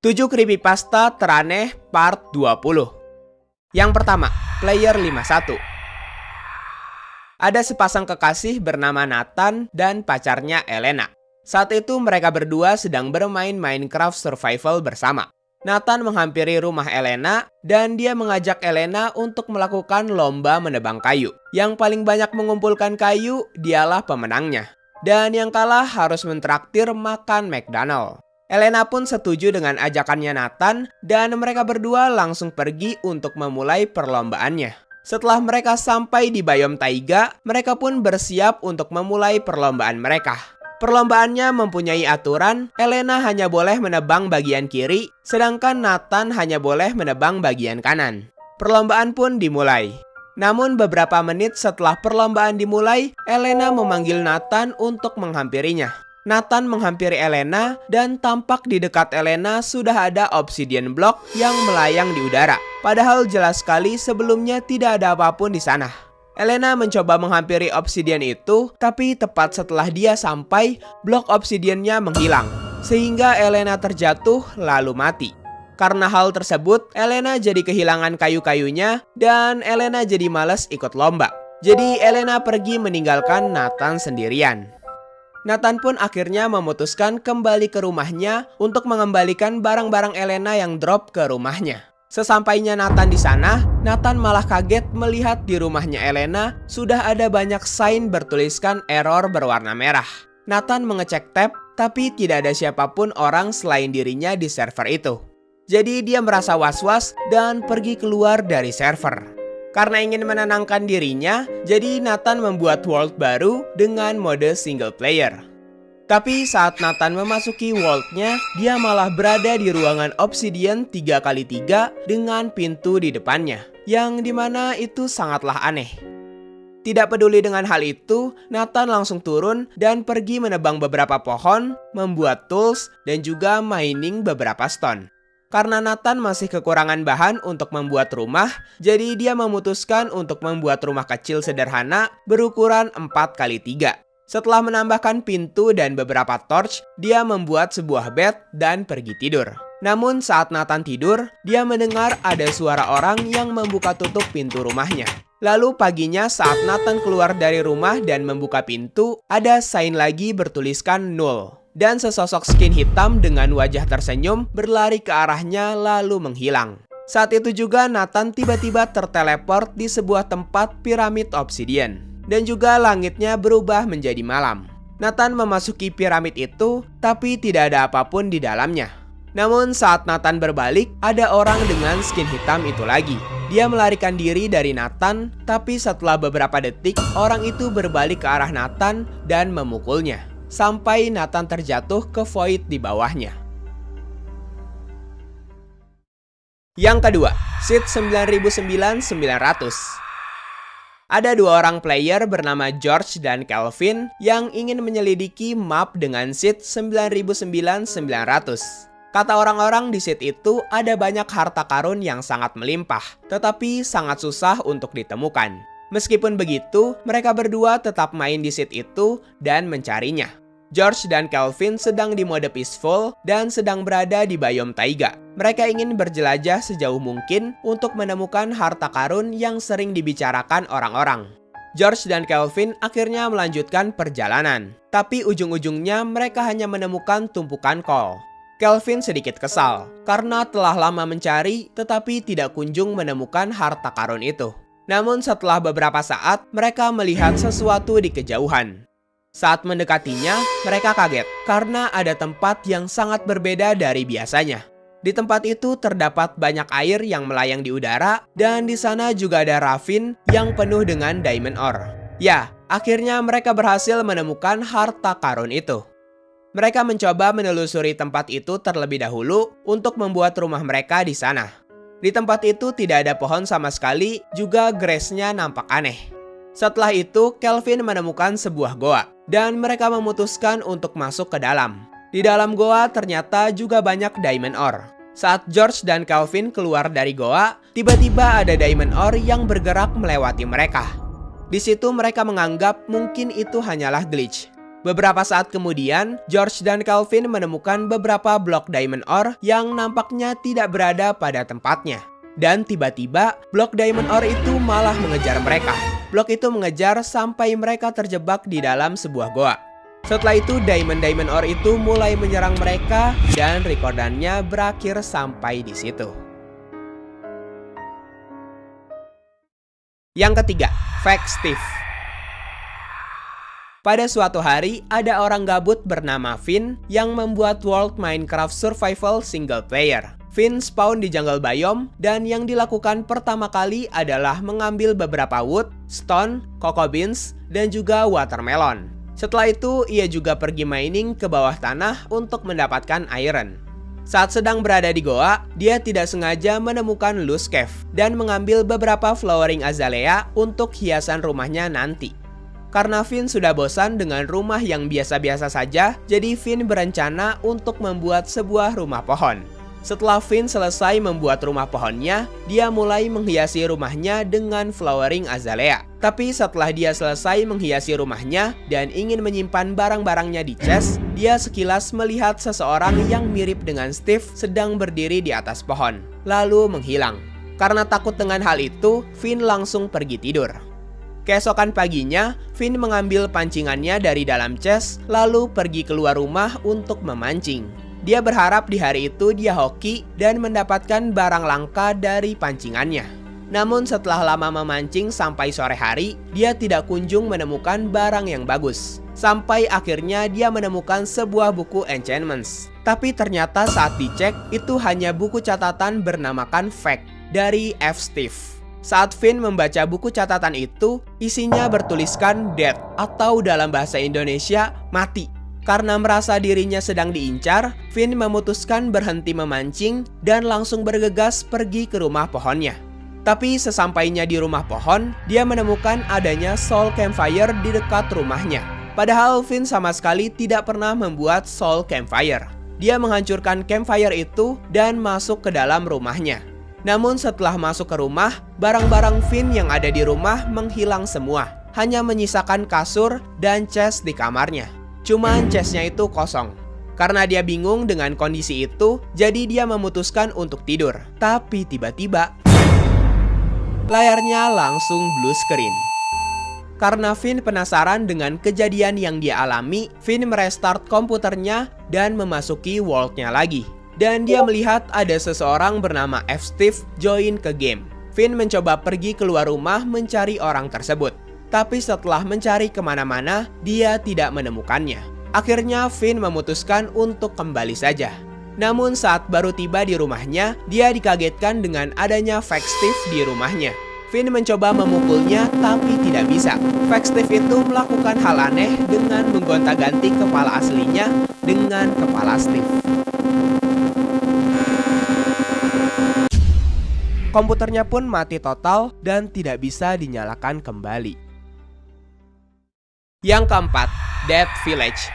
7 creepypasta teraneh part 20. Yang pertama, player 51. Ada sepasang kekasih bernama Nathan dan pacarnya Elena. Saat itu mereka berdua sedang bermain Minecraft Survival bersama. Nathan menghampiri rumah Elena dan dia mengajak Elena untuk melakukan lomba menebang kayu. Yang paling banyak mengumpulkan kayu dialah pemenangnya. Dan yang kalah harus mentraktir makan McDonald. Elena pun setuju dengan ajakannya Nathan dan mereka berdua langsung pergi untuk memulai perlombaannya. Setelah mereka sampai di biome taiga, mereka pun bersiap untuk memulai perlombaan mereka. Perlombaannya mempunyai aturan, Elena hanya boleh menebang bagian kiri, sedangkan Nathan hanya boleh menebang bagian kanan. Perlombaan pun dimulai. Namun beberapa menit setelah perlombaan dimulai, Elena memanggil Nathan untuk menghampirinya. Nathan menghampiri Elena dan tampak di dekat Elena sudah ada obsidian block yang melayang di udara. Padahal jelas sekali sebelumnya tidak ada apapun di sana. Elena mencoba menghampiri obsidian itu, tapi tepat setelah dia sampai, blok obsidiannya menghilang. Sehingga Elena terjatuh lalu mati. Karena hal tersebut, Elena jadi kehilangan kayu-kayunya dan Elena jadi malas ikut lomba. Jadi Elena pergi meninggalkan Nathan sendirian. Nathan pun akhirnya memutuskan kembali ke rumahnya untuk mengembalikan barang-barang Elena yang drop ke rumahnya. Sesampainya Nathan di sana, Nathan malah kaget melihat di rumahnya Elena sudah ada banyak sign bertuliskan error berwarna merah. Nathan mengecek tab, tapi tidak ada siapapun orang selain dirinya di server itu. Jadi dia merasa was-was dan pergi keluar dari server. Karena ingin menenangkan dirinya, jadi Nathan membuat world baru dengan mode single player. Tapi saat Nathan memasuki world-nya, dia malah berada di ruangan obsidian 3x3 dengan pintu di depannya, yang dimana itu sangatlah aneh. Tidak peduli dengan hal itu, Nathan langsung turun dan pergi menebang beberapa pohon, membuat tools, dan juga mining beberapa stone. Karena Nathan masih kekurangan bahan untuk membuat rumah, jadi dia memutuskan untuk membuat rumah kecil sederhana berukuran 4x3. Setelah menambahkan pintu dan beberapa torch, dia membuat sebuah bed dan pergi tidur. Namun saat Nathan tidur, dia mendengar ada suara orang yang membuka tutup pintu rumahnya. Lalu paginya saat Nathan keluar dari rumah dan membuka pintu, ada sign lagi bertuliskan null. Dan sesosok skin hitam dengan wajah tersenyum berlari ke arahnya lalu menghilang. Saat itu juga Nathan tiba-tiba terteleport di sebuah tempat piramid obsidian. Dan juga langitnya berubah menjadi malam. Nathan memasuki piramid itu, tapi tidak ada apapun di dalamnya. Namun saat Nathan berbalik, ada orang dengan skin hitam itu lagi. Dia melarikan diri dari Nathan, tapi setelah beberapa detik, orang itu berbalik ke arah Nathan dan memukulnya. Sampai Nathan terjatuh ke void di bawahnya. Yang kedua, seed 99900. Ada dua orang player bernama George dan Kelvin yang ingin menyelidiki map dengan seed 99900. Kata orang-orang di seed itu ada banyak harta karun yang sangat melimpah, tetapi sangat susah untuk ditemukan. Meskipun begitu, mereka berdua tetap main di seed itu dan mencarinya. George dan Kelvin sedang di mode peaceful dan sedang berada di biome taiga. Mereka ingin berjelajah sejauh mungkin untuk menemukan harta karun yang sering dibicarakan orang-orang. George dan Kelvin akhirnya melanjutkan perjalanan. Tapi ujung-ujungnya mereka hanya menemukan tumpukan coal. Kelvin sedikit kesal karena telah lama mencari tetapi tidak kunjung menemukan harta karun itu. Namun setelah beberapa saat mereka melihat sesuatu di kejauhan. Saat mendekatinya, mereka kaget karena ada tempat yang sangat berbeda dari biasanya. Di tempat itu terdapat banyak air yang melayang di udara dan di sana juga ada ravine yang penuh dengan diamond ore. Ya, akhirnya mereka berhasil menemukan harta karun itu. Mereka mencoba menelusuri tempat itu terlebih dahulu untuk membuat rumah mereka di sana. Di tempat itu tidak ada pohon sama sekali, juga grass-nya nampak aneh. Setelah itu, Kelvin menemukan sebuah goa dan mereka memutuskan untuk masuk ke dalam. Di dalam goa ternyata juga banyak diamond ore. Saat George dan Kelvin keluar dari goa, tiba-tiba ada diamond ore yang bergerak melewati mereka. Di situ mereka menganggap mungkin itu hanyalah glitch. Beberapa saat kemudian, George dan Calvin menemukan beberapa blok diamond ore yang nampaknya tidak berada pada tempatnya. Dan tiba-tiba, blok diamond ore itu malah mengejar mereka. Blok itu mengejar sampai mereka terjebak di dalam sebuah goa. Setelah itu, diamond ore itu mulai menyerang mereka dan rekordannya berakhir sampai di situ. Yang ketiga, Fake Steve. Pada suatu hari, ada orang gabut bernama Finn yang membuat World Minecraft Survival single player. Finn spawn di jungle biome dan yang dilakukan pertama kali adalah mengambil beberapa wood, stone, cocoa beans, dan juga watermelon. Setelah itu, ia juga pergi mining ke bawah tanah untuk mendapatkan iron. Saat sedang berada di goa, dia tidak sengaja menemukan loose cave dan mengambil beberapa flowering azalea untuk hiasan rumahnya nanti. Karena Finn sudah bosan dengan rumah yang biasa-biasa saja, jadi Finn berencana untuk membuat sebuah rumah pohon. Setelah Finn selesai membuat rumah pohonnya, dia mulai menghiasi rumahnya dengan flowering azalea. Tapi setelah dia selesai menghiasi rumahnya dan ingin menyimpan barang-barangnya di chest, dia sekilas melihat seseorang yang mirip dengan Steve sedang berdiri di atas pohon, lalu menghilang. Karena takut dengan hal itu, Finn langsung pergi tidur. Keesokan paginya, Finn mengambil pancingannya dari dalam chest, lalu pergi keluar rumah untuk memancing. Dia berharap di hari itu dia hoki dan mendapatkan barang langka dari pancingannya. Namun setelah lama memancing sampai sore hari, dia tidak kunjung menemukan barang yang bagus. Sampai akhirnya dia menemukan sebuah buku enchantments. Tapi ternyata saat dicek, itu hanya buku catatan bernamakan Fake dari F. Steve. Saat Finn membaca buku catatan itu, isinya bertuliskan dead atau dalam bahasa Indonesia mati. Karena merasa dirinya sedang diincar, Finn memutuskan berhenti memancing dan langsung bergegas pergi ke rumah pohonnya. Tapi sesampainya di rumah pohon, dia menemukan adanya soul campfire di dekat rumahnya. Padahal Finn sama sekali tidak pernah membuat soul campfire. Dia menghancurkan campfire itu dan masuk ke dalam rumahnya. Namun setelah masuk ke rumah, barang-barang Finn yang ada di rumah menghilang semua. Hanya menyisakan kasur dan chest di kamarnya. Cuman chestnya itu kosong. Karena dia bingung dengan kondisi itu, jadi dia memutuskan untuk tidur. Tapi tiba-tiba, layarnya langsung blue screen. Karena Finn penasaran dengan kejadian yang dia alami, Finn merestart komputernya dan memasuki world-nya lagi. Dan dia melihat ada seseorang bernama F. Steve join ke game. Finn mencoba pergi keluar rumah mencari orang tersebut. Tapi setelah mencari kemana-mana, dia tidak menemukannya. Akhirnya Finn memutuskan untuk kembali saja. Namun saat baru tiba di rumahnya, dia dikagetkan dengan adanya Fake Steve di rumahnya. Finn mencoba memukulnya tapi tidak bisa. Fake Steve itu melakukan hal aneh dengan menggonta-ganti kepala aslinya dengan kepala Steve. Komputernya pun mati total dan tidak bisa dinyalakan kembali. Yang keempat, Dead Village.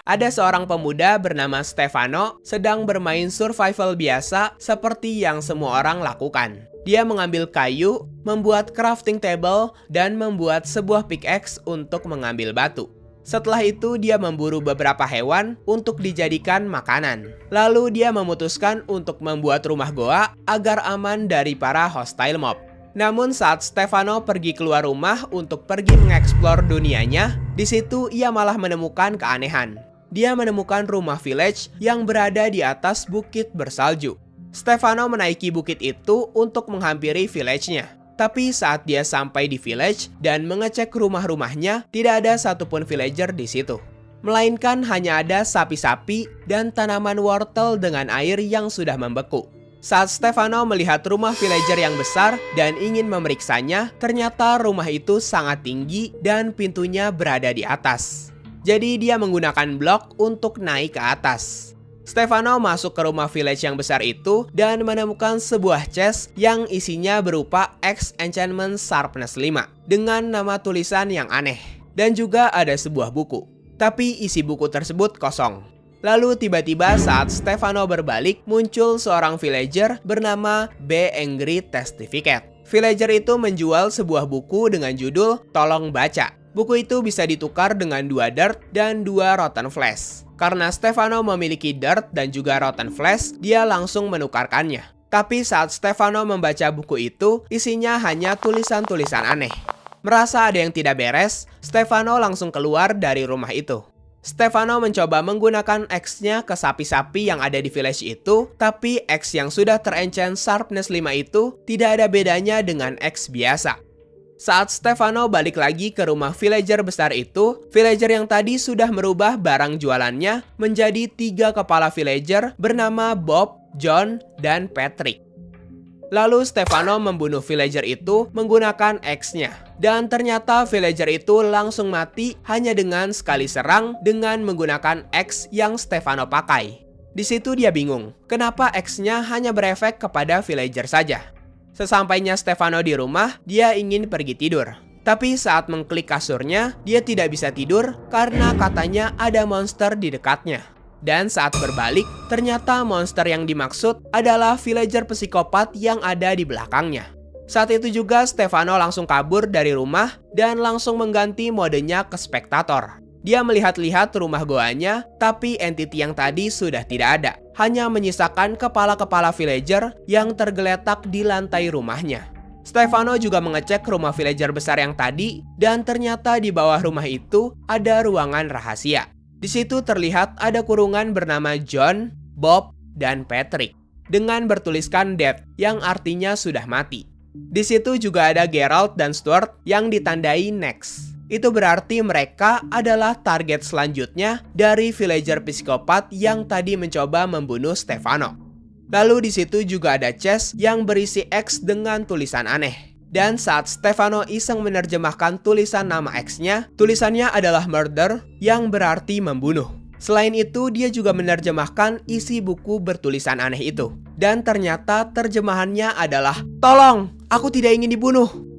Ada seorang pemuda bernama Stefano sedang bermain survival biasa seperti yang semua orang lakukan. Dia mengambil kayu, membuat crafting table, dan membuat sebuah pickaxe untuk mengambil batu. Setelah itu dia memburu beberapa hewan untuk dijadikan makanan. Lalu dia memutuskan untuk membuat rumah goa agar aman dari para hostile mob. Namun saat Stefano pergi keluar rumah untuk pergi mengeksplor dunianya, di situ ia malah menemukan keanehan. Dia menemukan rumah village yang berada di atas bukit bersalju. Stefano menaiki bukit itu untuk menghampiri village-nya. Tapi saat dia sampai di village dan mengecek rumah-rumahnya, tidak ada satupun villager di situ. Melainkan hanya ada sapi-sapi dan tanaman wortel dengan air yang sudah membeku. Saat Stefano melihat rumah villager yang besar dan ingin memeriksanya, ternyata rumah itu sangat tinggi dan pintunya berada di atas. Jadi dia menggunakan blok untuk naik ke atas. Stefano masuk ke rumah village yang besar itu dan menemukan sebuah chest yang isinya berupa X Enchantment Sharpness 5 dengan nama tulisan yang aneh. Dan juga ada sebuah buku. Tapi isi buku tersebut kosong. Lalu tiba-tiba saat Stefano berbalik, muncul seorang villager bernama B. Angry Testificate. Villager itu menjual sebuah buku dengan judul Tolong Baca. Buku itu bisa ditukar dengan 2 Dirt dan 2 Rotten Flesh. Karena Stefano memiliki Dirt dan juga Rotten Flesh, dia langsung menukarkannya. Tapi saat Stefano membaca buku itu, isinya hanya tulisan-tulisan aneh. Merasa ada yang tidak beres, Stefano langsung keluar dari rumah itu. Stefano mencoba menggunakan X-nya ke sapi-sapi yang ada di village itu, tapi X yang sudah terenchant Sharpness 5 itu tidak ada bedanya dengan X biasa. Saat Stefano balik lagi ke rumah villager besar itu, villager yang tadi sudah merubah barang jualannya menjadi 3 kepala villager bernama Bob, John, dan Patrick. Lalu Stefano membunuh villager itu menggunakan X-nya. Dan ternyata villager itu langsung mati hanya dengan sekali serang dengan menggunakan X yang Stefano pakai. Di situ dia bingung, kenapa X-nya hanya berefek kepada villager saja. Sesampainya Stefano di rumah, dia ingin pergi tidur. Tapi saat mengklik kasurnya, dia tidak bisa tidur karena katanya ada monster di dekatnya. Dan saat berbalik, ternyata monster yang dimaksud adalah villager psikopat yang ada di belakangnya. Saat itu juga Stefano langsung kabur dari rumah dan langsung mengganti modenya ke spektator. Dia melihat-lihat rumah goanya, tapi entity yang tadi sudah tidak ada. Hanya menyisakan kepala-kepala villager yang tergeletak di lantai rumahnya. Stefano juga mengecek rumah villager besar yang tadi, dan ternyata di bawah rumah itu ada ruangan rahasia. Di situ terlihat ada kurungan bernama John, Bob, dan Patrick, dengan bertuliskan dead yang artinya sudah mati. Di situ juga ada Geralt dan Stuart yang ditandai next. Itu berarti mereka adalah target selanjutnya dari villager psikopat yang tadi mencoba membunuh Stefano. Lalu di situ juga ada chest yang berisi X dengan tulisan aneh. Dan saat Stefano iseng menerjemahkan tulisan nama X-nya, tulisannya adalah murder yang berarti membunuh. Selain itu, dia juga menerjemahkan isi buku bertulisan aneh itu. Dan ternyata terjemahannya adalah, "Tolong, aku tidak ingin dibunuh."